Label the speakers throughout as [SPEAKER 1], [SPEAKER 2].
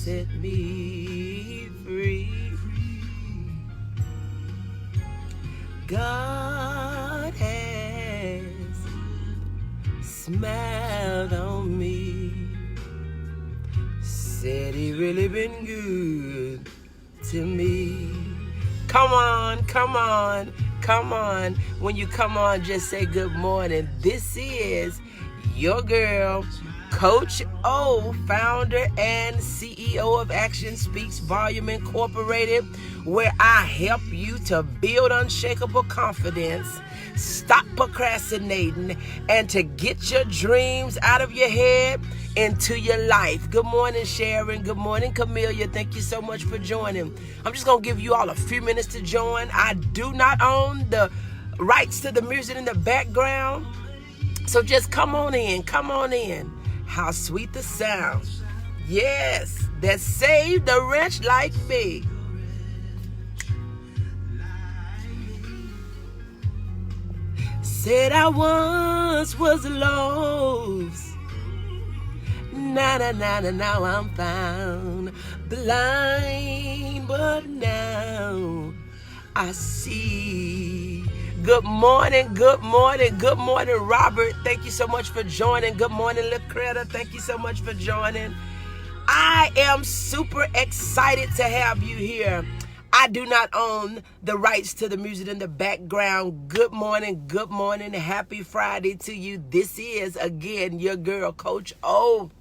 [SPEAKER 1] set me free. God has smiled on me. Said he really been good to me. Come on, come on, come on. When you come on, just say good morning. This is your girl, Coach O, founder and CEO of Action Speaks Volume Incorporated, where I help you to build unshakable confidence, stop procrastinating, and to get your dreams out of your head into your life. Good morning, Sharon. Good morning, Camelia. Thank you so much for joining. I'm just going to give you all a few minutes to join. I do not own the rights to the music in the background, so just come on in. Come on in. How sweet the sound. Yes, that saved a wretch like me. Said I once was lost. Now I'm found. Blind, but now I see. Good morning, good morning, good morning, Robert. Thank you so much for joining. Good morning, Lucreta. Thank you so much for joining. I am super excited to have you here. I do not own the rights to the music in the background. Good morning, happy Friday to you. This is, again, your girl, Coach O,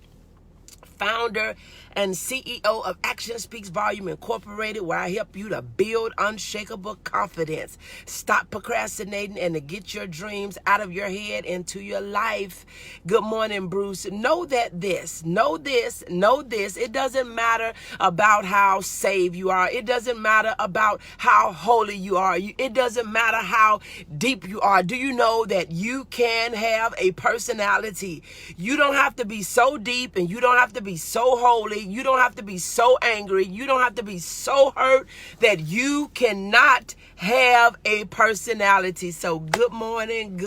[SPEAKER 1] founder and CEO of Action Speaks Volume Incorporated, where I help you to build unshakable confidence, stop procrastinating, and to get your dreams out of your head into your life. Good morning, Bruce. Know this. It doesn't matter about how saved you are. It doesn't matter about how holy you are. It doesn't matter how deep you are. Do you know that you can have a personality? You don't have to be so deep, and you don't have to be so holy. You don't have to be so angry. You don't have to be so hurt that you cannot have a personality. So good morning.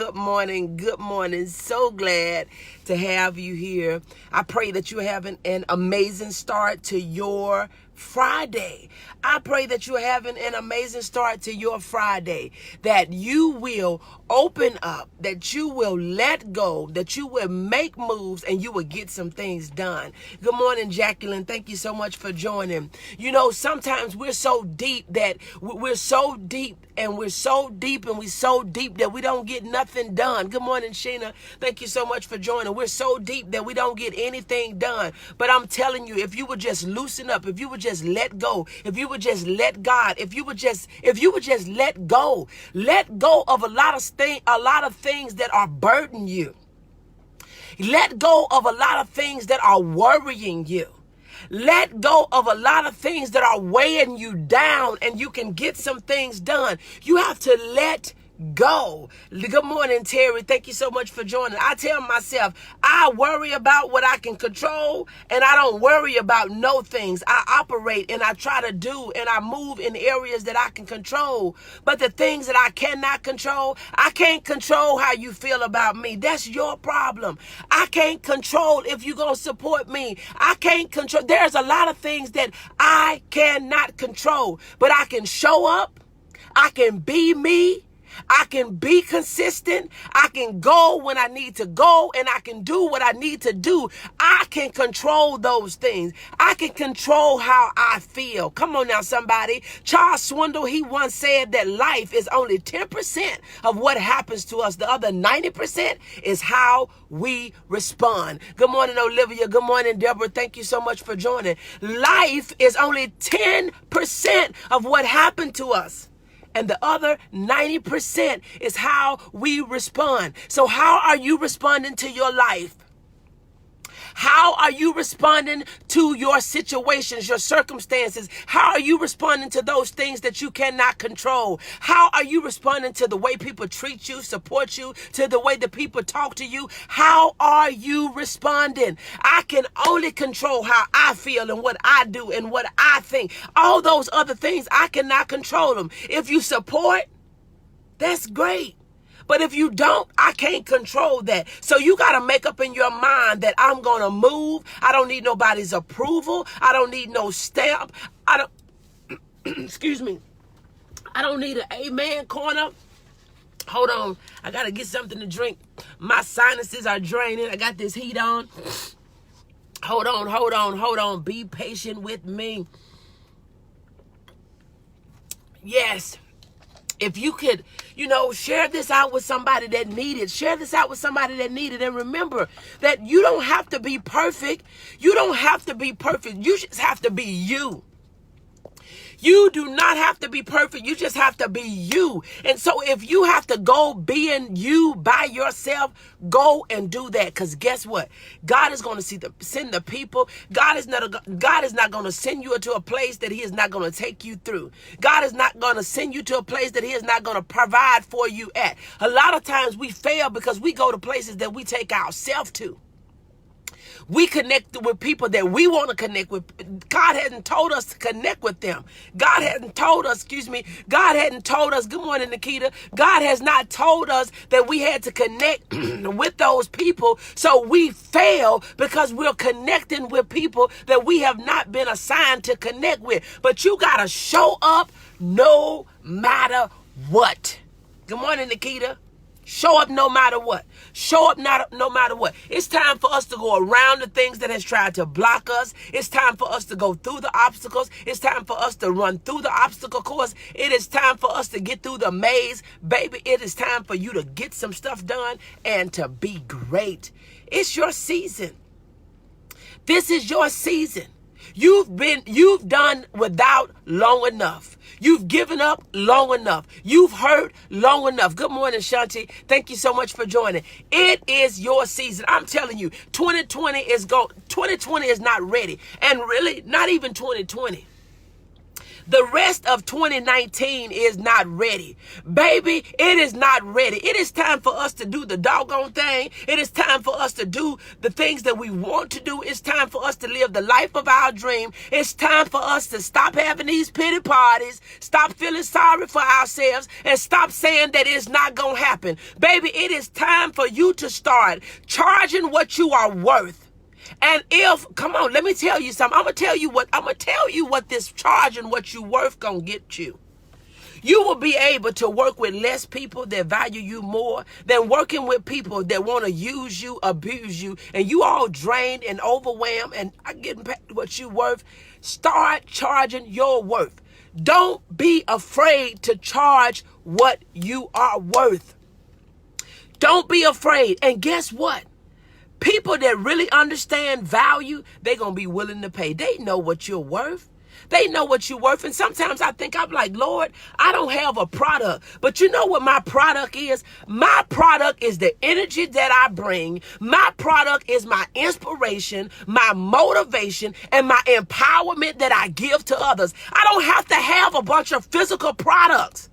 [SPEAKER 1] So glad to have you here. I pray that you're having an amazing start to your Friday. I pray that you're having an amazing start to your Friday, that you will open up, that you will let go, that you will make moves, and you will get some things done. Good morning, Jacqueline. Thank you so much for joining. You know, sometimes we're so deep that we're so deep that we don't get nothing done. Good morning, Sheena. Thank you so much for joining. We're so deep that we don't get anything done. But I'm telling you, if you would just loosen up, if you would just let go, if you would just let God, if you would just let go of a lot of things that are burdening you. Let go of a lot of things that are worrying you. Let go of a lot of things that are weighing you down, and you can get some things done. You have to let go. Good morning, Terry. Thank you so much for joining. I tell myself, I worry about what I can control, and I don't worry about no things. I operate and I try to do and I move in areas that I can control. But the things that I cannot control, I can't control how you feel about me. That's your problem. I can't control if you're going to support me. I can't control. There's a lot of things that I cannot control, but I can show up. I can be me. I can be consistent. I can go when I need to go, and I can do what I need to do. I can control those things. I can control how I feel. Come on now, somebody. Charles Swindoll, he once said that life is only 10% of what happens to us. The other 90% is how we respond. Good morning, Olivia. Good morning, Deborah. Thank you so much for joining. Life is only 10% of what happened to us. And the other 90% is how we respond. So how are you responding to your life? How are you responding to your situations, your circumstances? How are you responding to those things that you cannot control? How are you responding to the way people treat you, support you, to the way the people talk to you? How are you responding? I can only control how I feel and what I do and what I think. All those other things, I cannot control them. If you support, that's great. But if you don't, I can't control that. So you got to make up in your mind that I'm going to move. I don't need nobody's approval. I don't need no stamp. I don't, excuse me. I don't need an amen corner. Hold on. I got to get something to drink. My sinuses are draining. I got this heat on. Hold on. Be patient with me. Yes. If you could, share this out with somebody that needed it. Share this out with somebody that needed it. And remember that you don't have to be perfect. You don't have to be perfect. You just have to be you. You do not have to be perfect. You just have to be you. And so if you have to go being you by yourself, go and do that. Because guess what? God is going to send the people. God is not going to send you into a place that he is not going to take you through. God is not going to send you to a place that he is not going to provide for you at. A lot of times we fail because we go to places that we take ourselves to. We connect with people that we want to connect with. God hadn't told us to connect with them. God hadn't told us, good morning, Nikita. God has not told us that we had to connect with those people. So we fail because we're connecting with people that we have not been assigned to connect with. But you got to show up no matter what. Good morning, Nikita. Show up no matter what. Show up no matter what. It's time for us to go around the things that has tried to block us. It's time for us to go through the obstacles. It's time for us to run through the obstacle course. It is time for us to get through the maze. Baby, it is time for you to get some stuff done and to be great. It's your season. This is your season. You've done without long enough. You've given up long enough. You've hurt long enough. Good morning, Shanti. Thank you so much for joining. It is your season. I'm telling you, 2020 is not ready. And really, not even 2020. The rest of 2019 is not ready. Baby, it is not ready. It is time for us to do the doggone thing. It is time for us to do the things that we want to do. It's time for us to live the life of our dream. It's time for us to stop having these pity parties, stop feeling sorry for ourselves, and stop saying that it's not going to happen. Baby, it is time for you to start charging what you are worth. And come on, let me tell you something. I'm going to tell you what this charge and what you worth going to get you. You will be able to work with less people that value you more than working with people that want to use you, abuse you, and you all drained and overwhelmed and not getting paid what you worth. Start charging your worth. Don't be afraid to charge what you are worth. Don't be afraid. And guess what? People that really understand value, they're going to be willing to pay. They know what you're worth. They know what you're worth. And sometimes I'm like, Lord, I don't have a product. But you know what my product is? My product is the energy that I bring. My product is my inspiration, my motivation, and my empowerment that I give to others. I don't have to have a bunch of physical products.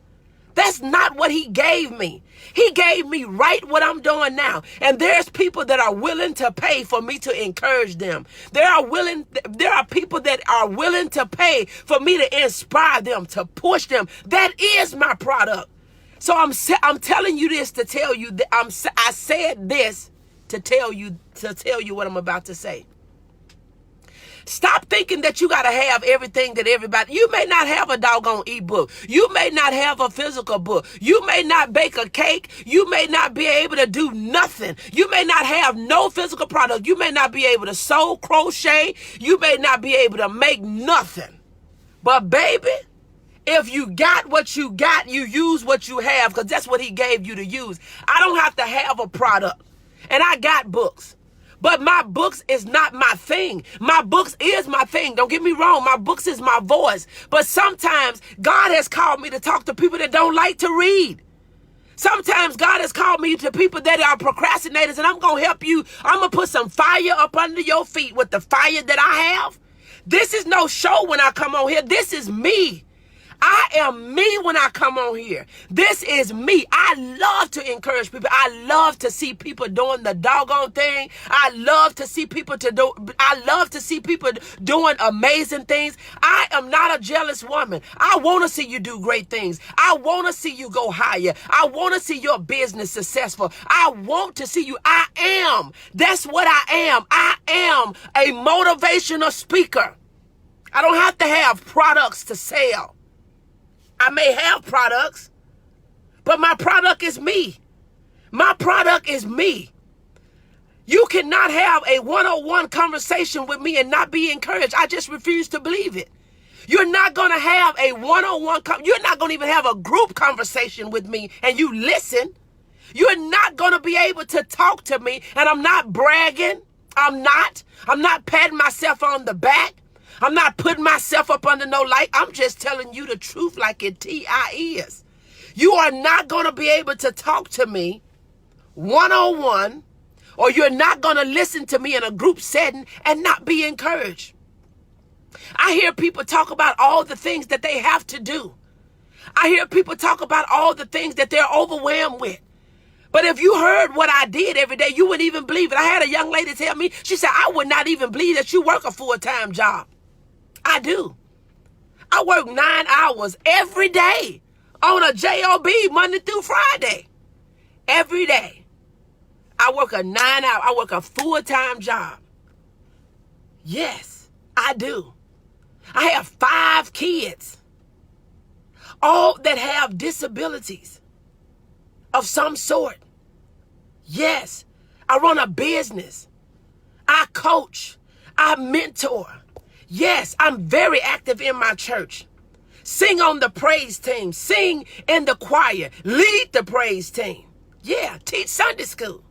[SPEAKER 1] That's not what he gave me. He gave me right what I'm doing now. And there's people that are willing to pay for me to encourage them. There are people that are willing to pay for me to inspire them, to push them. That is my product. So I'm telling you this to tell you that I said this to tell you what I'm about to say. Stop thinking that you got to have everything that everybody. You may not have a doggone ebook. You may not have a physical book. You may not bake a cake. You may not be able to do nothing. You may not have no physical product. You may not be able to sew, crochet. You may not be able to make nothing. But baby, if you got what you got, you use what you have because that's what he gave you to use. I don't have to have a product. And I got books. But my books is not my thing. My books is my thing. Don't get me wrong. My books is my voice. But sometimes God has called me to talk to people that don't like to read. Sometimes God has called me to people that are procrastinators, and I'm going to help you. I'm going to put some fire up under your feet with the fire that I have. This is no show when I come on here. This is me. I am me when I come on here. This is me. I love to encourage people. I love to see people doing the doggone thing. I love to see people doing amazing things. I am not a jealous woman. I want to see you do great things. I want to see you go higher. I want to see your business successful. I want to see you. I am. That's what I am. I am a motivational speaker. I don't have to have products to sell. I may have products, but my product is me. My product is me. You cannot have a one-on-one conversation with me and not be encouraged. I just refuse to believe it. You're not going to have a one-on-one, you're not going to even have a group conversation with me and you listen. You're not going to be able to talk to me, and I'm not bragging. I'm not patting myself on the back. I'm not putting myself up under no light. I'm just telling you the truth like it is. You are not going to be able to talk to me one-on-one, or you're not going to listen to me in a group setting and not be encouraged. I hear people talk about all the things that they have to do. I hear people talk about all the things that they're overwhelmed with. But if you heard what I did every day, you wouldn't even believe it. I had a young lady tell me, she said, I would not even believe that you work a full-time job. I do. I work 9 hours every day on a job, Monday through Friday. Every day. I work I work a full-time job. Yes, I do. I have 5 kids, all that have disabilities of some sort. Yes, I run a business. I coach. I mentor. Yes, I'm very active in my church. Sing on the praise team. Sing in the choir. Lead the praise team. Yeah, teach Sunday school.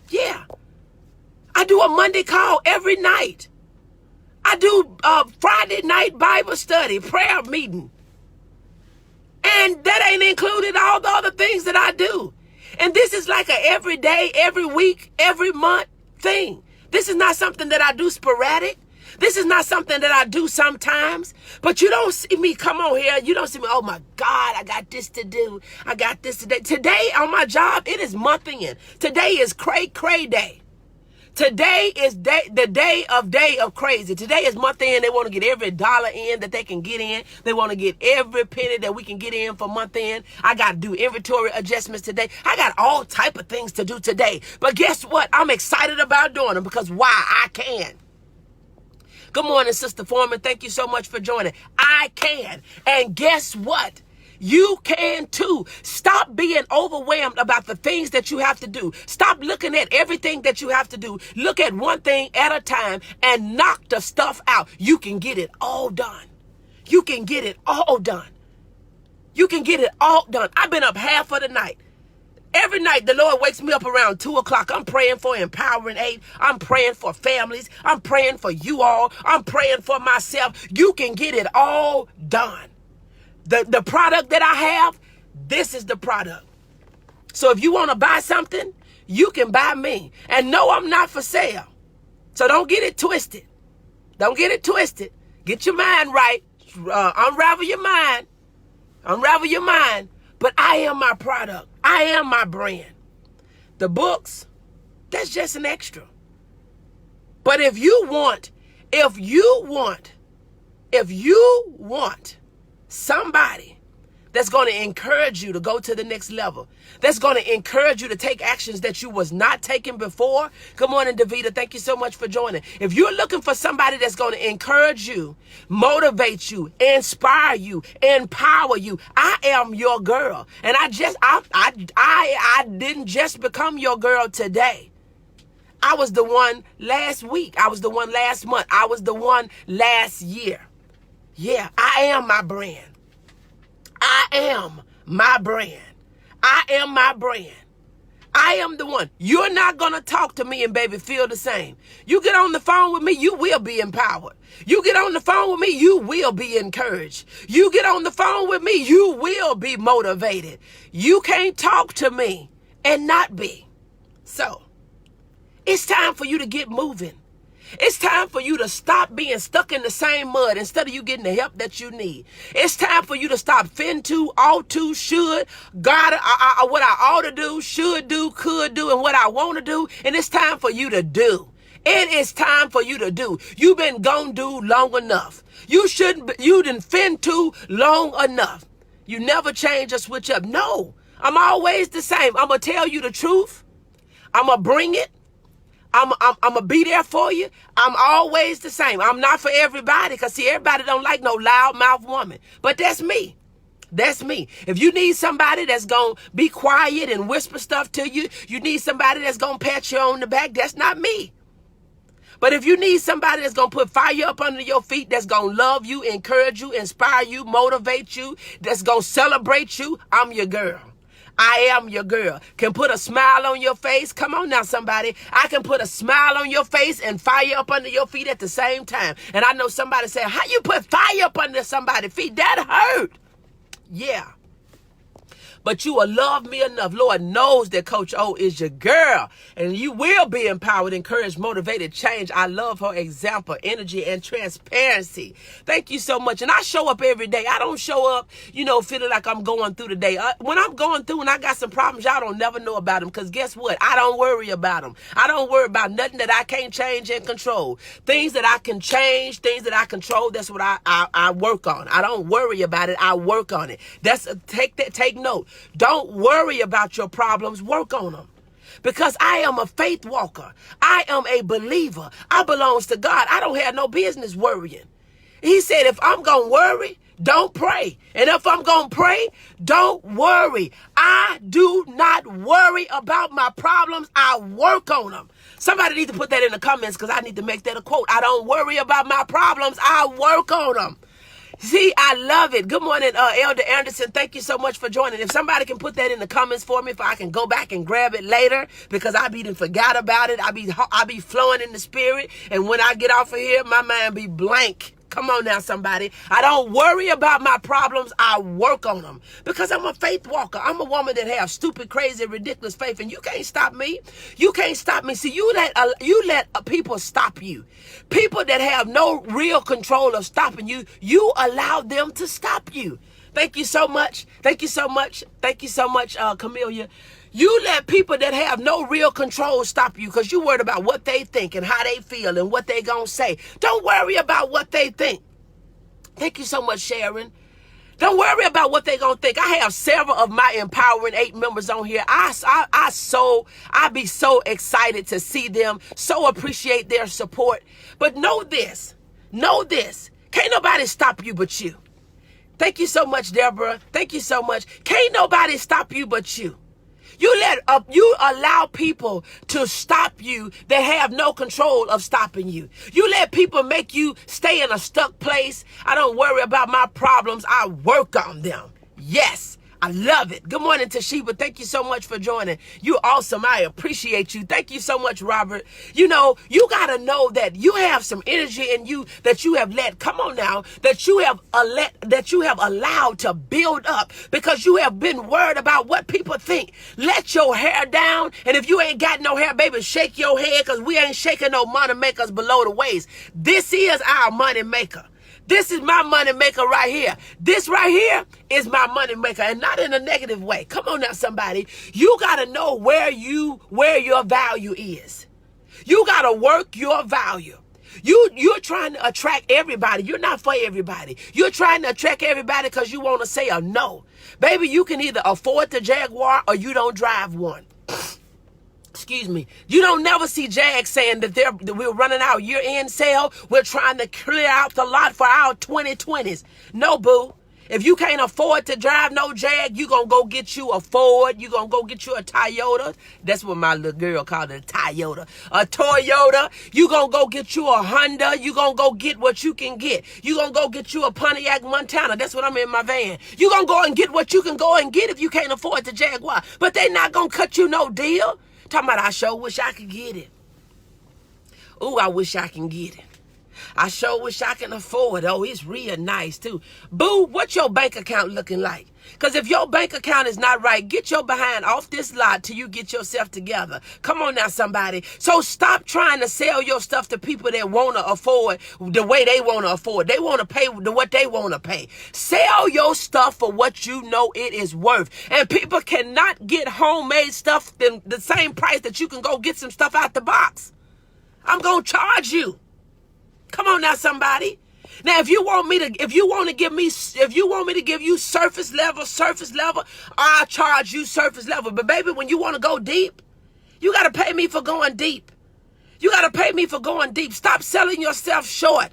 [SPEAKER 1] Yeah. I do a Monday call every night. I do Friday night Bible study, prayer meeting. And that ain't included all the other things that I do. And this is like a every day, every week, every month thing. This is not something that I do sporadic. This is not something that I do sometimes. But you don't see me come on here. You don't see me, oh my God, I got this to do. I got this today. Today on my job, it is month end. Today is cray day. Today is the day of crazy. Today is month end. They want to get every dollar in that they can get in. They want to get every penny that we can get in for month end. I got to do inventory adjustments today. I got all type of things to do today. But guess what? I'm excited about doing them because why? I can. Good morning, Sister Foreman. Thank you so much for joining. I can. And guess what? You can too. Stop being overwhelmed about the things that you have to do. Stop looking at everything that you have to do. Look at one thing at a time and knock the stuff out. You can get it all done. You can get it all done. You can get it all done. I've been up half of the night. Every night, the Lord wakes me up around 2 o'clock. I'm praying for Empowering 8. I'm praying for families. I'm praying for you all. I'm praying for myself. You can get it all done. The product that I have, this is the product. So if you want to buy something, you can buy me. And no, I'm not for sale. So don't get it twisted. Don't get it twisted. Get your mind right. Unravel your mind. Unravel your mind. But I am my product. I am my brand. The books, that's just an extra. But if you want somebody that's going to encourage you to go to the next level, that's going to encourage you to take actions that you was not taking before. Good morning, Davita. Thank you so much for joining. If you're looking for somebody that's going to encourage you, motivate you, inspire you, empower you, I am your girl. And I didn't just become your girl today. I was the one last week. I was the one last month. I was the one last year. Yeah, I am my brand. I am my brand. I am my brand. I am the one. You're not going to talk to me and baby feel the same. You get on the phone with me, you will be empowered. You get on the phone with me, you will be encouraged. You get on the phone with me, you will be motivated. You can't talk to me and not be. So, it's time for you to get moving. It's time for you to stop being stuck in the same mud instead of you getting the help that you need. It's time for you to stop fin to, ought to, should, God, what I ought to do, should do, could do, and what I want to do. And it's time for you to do. It is time for you to do. You've been gonna do long enough. You didn't fin to long enough. You never change or switch up. No, I'm always the same. I'm going to tell you the truth. I'm going to bring it. I'm going to be there for you. I'm always the same. I'm not for everybody because, see, everybody don't like no loudmouth woman. But that's me. That's me. If you need somebody that's going to be quiet and whisper stuff to you, you need somebody that's going to pat you on the back, that's not me. But if you need somebody that's going to put fire up under your feet, that's going to love you, encourage you, inspire you, motivate you, that's going to celebrate you, I'm your girl. I am your girl. Can put a smile on your face. Come on now, somebody. I can put a smile on your face and fire up under your feet at the same time. And I know somebody said, how you put fire up under somebody's feet? That hurt. Yeah. But you will love me enough. Lord knows that Coach O is your girl. And you will be empowered, encouraged, motivated, changed. I love her example, energy, and transparency. Thank you so much. And I show up every day. I don't show up, feeling like I'm going through the day. When I'm going through and I got some problems, y'all don't never know about them. Because guess what? I don't worry about them. I don't worry about nothing that I can't change and control. Things that I can change, things that I control, that's what I work on. I don't worry about it. I work on it. Take note. Don't worry about your problems. Work on them. Because I am a faith walker. I am a believer. I belong to God. I don't have no business worrying. He said, if I'm going to worry, don't pray. And if I'm going to pray, don't worry. I do not worry about my problems. I work on them. Somebody needs to put that in the comments because I need to make that a quote. I don't worry about my problems. I work on them. See, I love it. Good morning, Elder Anderson. Thank you so much for joining. If somebody can put that in the comments for me, if I can go back and grab it later, because I be forgot about it. I be flowing in the spirit, and when I get off of here, my mind be blank. Come on now, somebody. I don't worry about my problems. I work on them because I'm a faith walker. I'm a woman that have stupid, crazy, ridiculous faith, and you can't stop me. You can't stop me. See, you let people stop you. People that have no real control of stopping you, you allow them to stop you. Thank you so much. Thank you so much. Thank you so much, Camelia. You let people that have no real control stop you because you worried about what they think and how they feel and what they gonna say. Don't worry about what they think. Thank you so much, Sharon. Don't worry about what they gonna think. I have several of my Empowering 8 members on here. I be so excited to see them, so appreciate their support. But know this, can't nobody stop you but you. Thank you so much, Deborah. Thank you so much. Can't nobody stop you but you. You allow people to stop you that have no control of stopping you. You let people make you stay in a stuck place. I don't worry about my problems. I work on them. Yes. I love it. Good morning, Toshiba. Thank you so much for joining. You awesome. I appreciate you. Thank you so much, Robert. You got to know that you have some energy in you that you have that you have allowed to build up because you have been worried about what people think. Let your hair down. And if you ain't got no hair, baby, shake your head because we ain't shaking no money makers below the waist. This is our money maker. This is my money maker right here. This right here is my money maker, and not in a negative way. Come on now, somebody. You got to know where your value is. You got to work your value. You're trying to attract everybody. You're not for everybody. You're trying to attract everybody because you want to say a no. Baby, you can either afford the Jaguar or you don't drive one. Excuse me. You don't never see Jag saying that we're running our year-end sale. We're trying to clear out the lot for our 2020s. No, boo. If you can't afford to drive no Jag, you going to go get you a Ford. You going to go get you a Toyota. That's what my little girl called it, a Toyota. A Toyota. You going to go get you a Honda. You going to go get what you can get. You going to go get you a Pontiac Montana. That's what I'm in my van. You going to go and get what you can go and get if you can't afford the Jaguar. But they not going to cut you no deal. Talking about I sure wish I could get it. Ooh, I wish I can get it. I sure wish I can afford. Oh, it's real nice too. Boo, what's your bank account looking like? Because if your bank account is not right, get your behind off this lot till you get yourself together. Come on now, somebody. So stop trying to sell your stuff to people that want to afford the way they want to afford. They want to pay what they want to pay. Sell your stuff for what you know it is worth. And people cannot get homemade stuff the same price that you can go get some stuff out the box. I'm going to charge you. Come on now, somebody. Now, if you want me to give you surface level, I'll charge you surface level. But baby, when you want to go deep, you got to pay me for going deep. You got to pay me for going deep. Stop selling yourself short.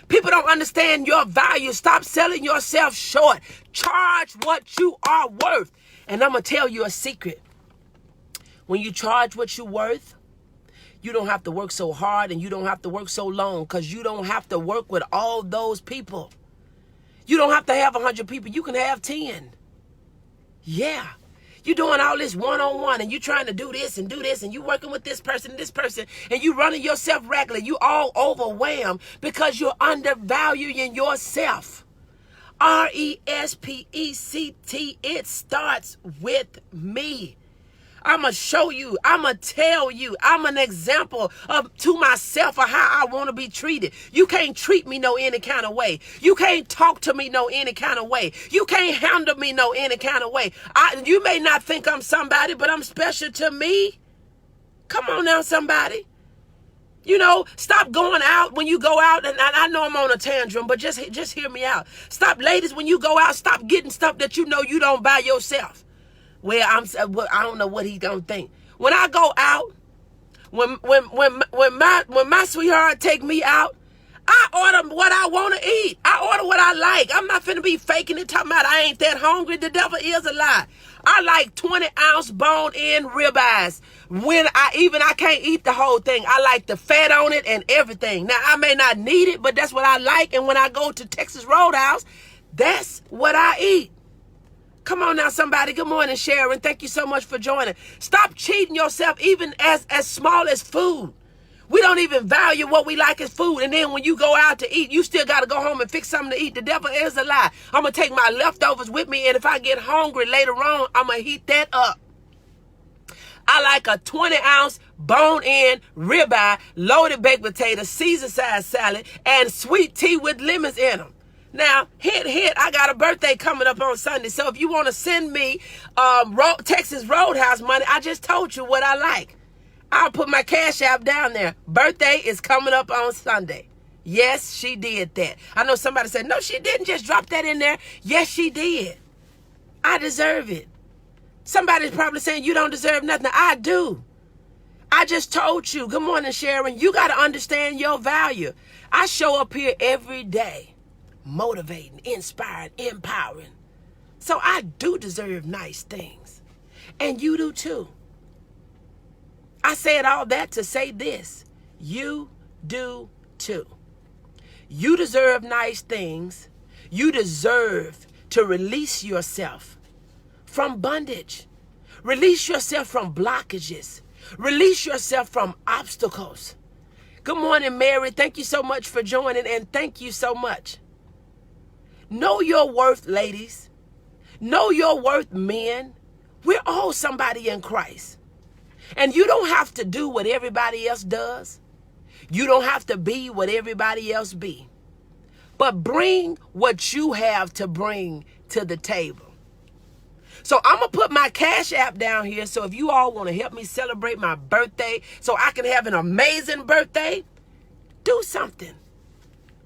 [SPEAKER 1] People don't understand your value. Stop selling yourself short. Charge what you are worth. And I'm going to tell you a secret. When you charge what you're worth, you don't have to work so hard and you don't have to work so long, because you don't have to work with all those people. You don't have to have 100 people. You can have 10. Yeah. You're doing all this one-on-one and you're trying to do this and you're working with this person, and you running yourself ragged. You all overwhelmed because you're undervaluing yourself. RESPECT, it starts with me. I'm going to show you. I'm going to tell you. I'm an example to myself of how I want to be treated. You can't treat me no any kind of way. You can't talk to me no any kind of way. You can't handle me no any kind of way. You may not think I'm somebody, but I'm special to me. Come on now, somebody. You know, stop going out when you go out. And I know I'm on a tantrum, but just hear me out. Stop, ladies, when you go out, stop getting stuff that you know you don't buy yourself. Well, I don't know what he's gonna think. When I go out, when my sweetheart take me out, I order what I want to eat. I order what I like. I'm not finna be faking it, talking about I ain't that hungry. The devil is a lie. I like 20-ounce bone-in ribeyes. I can't eat the whole thing. I like the fat on it and everything. Now, I may not need it, but that's what I like. And when I go to Texas Roadhouse, that's what I eat. Come on now, somebody. Good morning, Sharon. Thank you so much for joining. Stop cheating yourself, even as small as food. We don't even value what we like as food. And then when you go out to eat, you still got to go home and fix something to eat. The devil is a lie. I'm going to take my leftovers with me, and if I get hungry later on, I'm going to heat that up. I like a 20-ounce bone-in ribeye, loaded baked potato, Caesar-sized salad, and sweet tea with lemons in them. Now, I got a birthday coming up on Sunday. So if you want to send me Texas Roadhouse money, I just told you what I like. I'll put my Cash App down there. Birthday is coming up on Sunday. Yes, she did that. I know somebody said, no, she didn't just drop that in there. Yes, she did. I deserve it. Somebody's probably saying you don't deserve nothing. I do. I just told you. Good morning, Sharon. You got to understand your value. I show up here every day, motivating, inspiring, empowering. So I do deserve nice things. And you do too. I said all that to say this. You do too. You deserve nice things. You deserve to release yourself from bondage. Release yourself from blockages. Release yourself from obstacles. Good morning, Mary. Thank you so much for joining, and thank you so much. Know your worth, ladies. Know your worth, men. We're all somebody in Christ. And you don't have to do what everybody else does. You don't have to be what everybody else be. But bring what you have to bring to the table. So I'm going to put my Cash App down here. So if you all want to help me celebrate my birthday so I can have an amazing birthday, do something.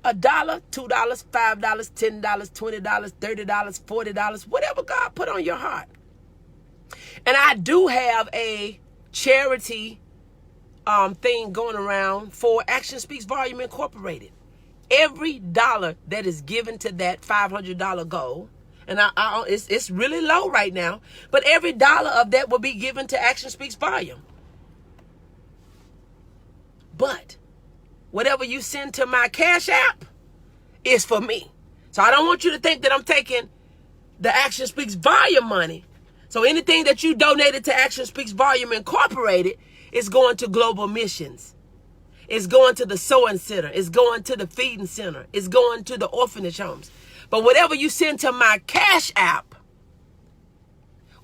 [SPEAKER 1] $1, $2, $5, $10, $20, $30, $40, whatever God put on your heart. And I do have a charity thing going around for Action Speaks Volume Incorporated. Every dollar that is given to that $500 goal, and it's really low right now, but every dollar of that will be given to Action Speaks Volume. But whatever you send to my Cash App is for me. So I don't want you to think that I'm taking the Action Speaks Volume money. So anything that you donated to Action Speaks Volume Incorporated is going to global missions. It's going to the sewing center. It's going to the feeding center. It's going to the orphanage homes. But whatever you send to my Cash App,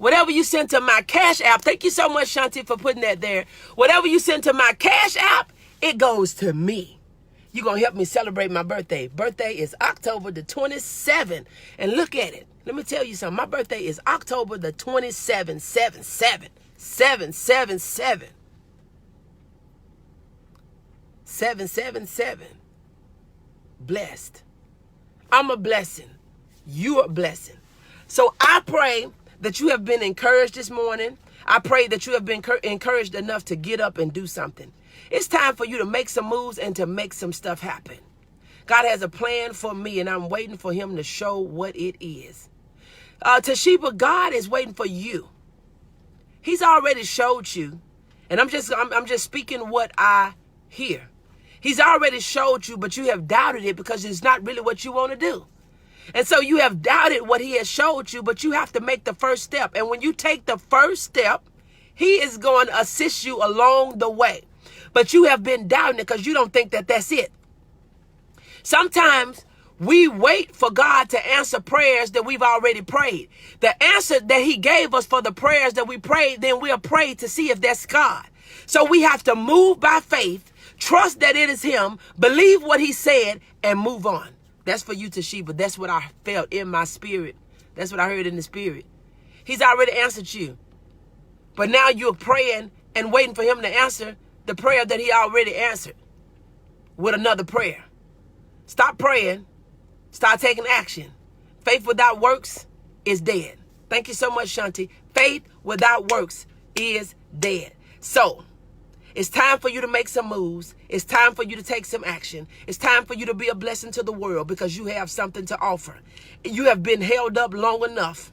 [SPEAKER 1] thank you so much, Shanti, for putting that there. Whatever you send to my Cash App, it goes to me. You're going to help me celebrate my birthday. Birthday is October the 27th. And look at it. Let me tell you something. My birthday is October the 27th, 777. 777. Blessed. I'm a blessing. You're a blessing. So I pray that you have been encouraged this morning. I pray that you have been encouraged enough to get up and do something. It's time for you to make some moves and to make some stuff happen. God has a plan for me, and I'm waiting for him to show what it is. Toshiba, God is waiting for you. He's already showed you, and I'm just speaking what I hear. He's already showed you, but you have doubted it because it's not really what you want to do. And so you have doubted what he has showed you, but you have to make the first step. And when you take the first step, he is going to assist you along the way. But you have been doubting it because you don't think that that's it. Sometimes we wait for God to answer prayers that we've already prayed. The answer that he gave us for the prayers that we prayed, then we'll pray to see if that's God. So we have to move by faith, trust that it is him, believe what he said, and move on. That's for you, Toshiba. That's what I felt in my spirit. That's what I heard in the spirit. He's already answered you. But now you're praying and waiting for him to answer the prayer that he already answered with another prayer. Stop praying. Start taking action. Faith without works is dead. Thank you so much, Shanti. Faith without works is dead. So it's time for you to make some moves. It's time for you to take some action. It's time for you to be a blessing to the world because you have something to offer. You have been held up long enough.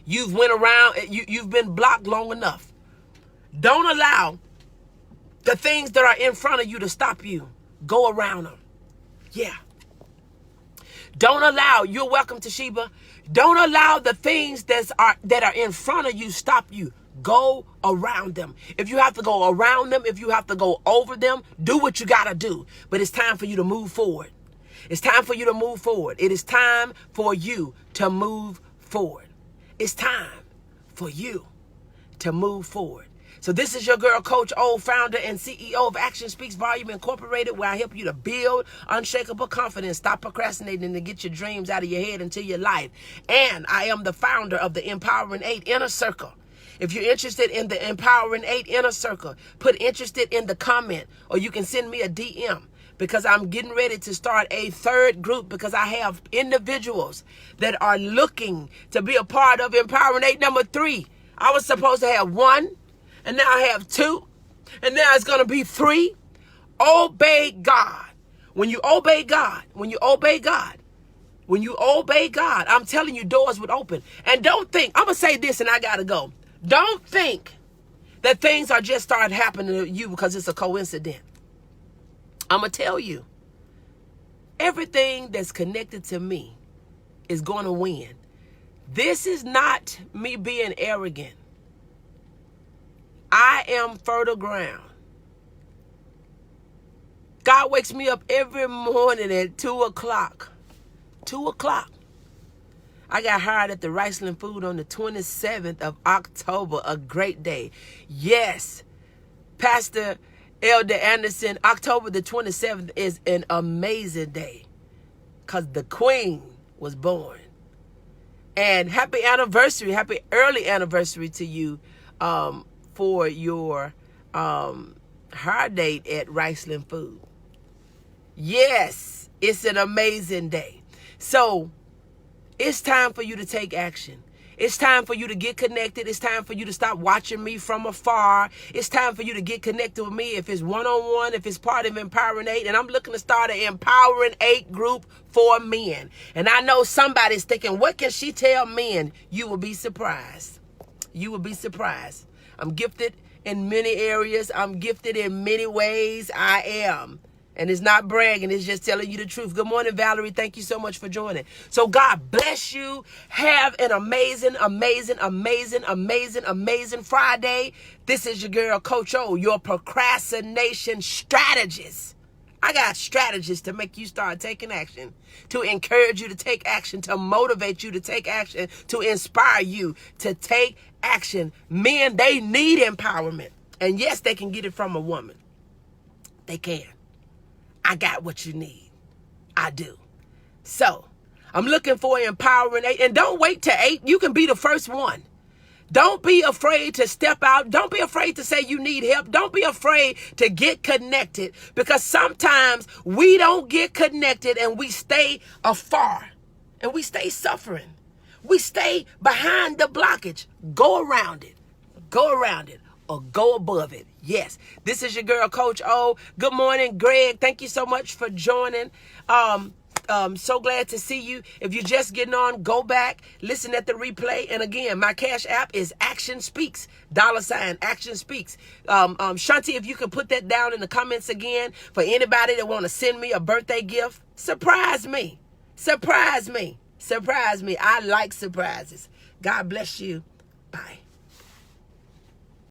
[SPEAKER 1] You've went around. You've been blocked long enough. Don't allow the things that are in front of you to stop you. Go around them. Yeah. Don't allow, you're welcome, Toshiba. Don't allow the things that are in front of you stop you. Go around them. If you have to go around them, if you have to go over them, do what you got to do. But it's time for you to move forward. It's time for you to move forward. It is time for you to move forward. It's time for you to move forward. So this is your girl, Coach O, founder and CEO of Action Speaks Volume Incorporated, where I help you to build unshakable confidence, stop procrastinating, and get your dreams out of your head into your life. And I am the founder of the Empowering 8 Inner Circle. If you're interested in the Empowering 8 Inner Circle, put interested in the comment, or you can send me a DM, because I'm getting ready to start a third group because I have individuals that are looking to be a part of Empowering 8 number 3. I was supposed to have 1. And now I have 2. And now it's going to be 3. Obey God. When you obey God, I'm telling you, doors would open. And don't think, I'm going to say this and I got to go. Don't think that things are just starting happening to you because it's a coincidence. I'm going to tell you, everything that's connected to me is going to win. This is not me being arrogant. I am fertile ground. God wakes me up every morning at 2 o'clock. 2 o'clock. I got hired at the Riceland Food on the 27th of October, a great day. Yes, Pastor Elder Anderson, October the 27th is an amazing day because the Queen was born. And happy anniversary, happy early anniversary to you for your hire date at Riceland Food. Yes, it's an amazing day. So it's time for you to take action. It's time for you to get connected. It's time for you to stop watching me from afar. It's time for you to get connected with me if it's one-on-one, if it's part of Empowering 8. And I'm looking to start an Empowering 8 group for men. And I know somebody's thinking, what can she tell men? You will be surprised. You will be surprised. I'm gifted in many areas. I'm gifted in many ways. I am. And it's not bragging. It's just telling you the truth. Good morning, Valerie. Thank you so much for joining. So God bless you. Have an amazing, amazing, amazing, amazing, amazing Friday. This is your girl, Coach O, your procrastination strategist. I got strategists to make you start taking action, to encourage you to take action, to motivate you to take action, to inspire you to take action. Men, they need empowerment. And yes, they can get it from a woman. They can. I got what you need. I do. So I'm looking for empowering 8. And don't wait till 8. You can be the first one. Don't be afraid to step out. Don't be afraid to say you need help. Don't be afraid to get connected, because sometimes we don't get connected and we stay afar and we stay suffering. We stay behind the blockage. Go around it. Go around it. Or go above it. Yes. This is your girl, Coach O. Good morning, Greg. Thank you so much for joining. So glad to see you. If you're just getting on, go back, listen at the replay. And again, my Cash App is Action Speaks, $ Action Speaks. Shanti, if you could put that down in the comments again for anybody that want to send me a birthday gift. Surprise me. Surprise me. Surprise me. I like surprises. God bless you. Bye.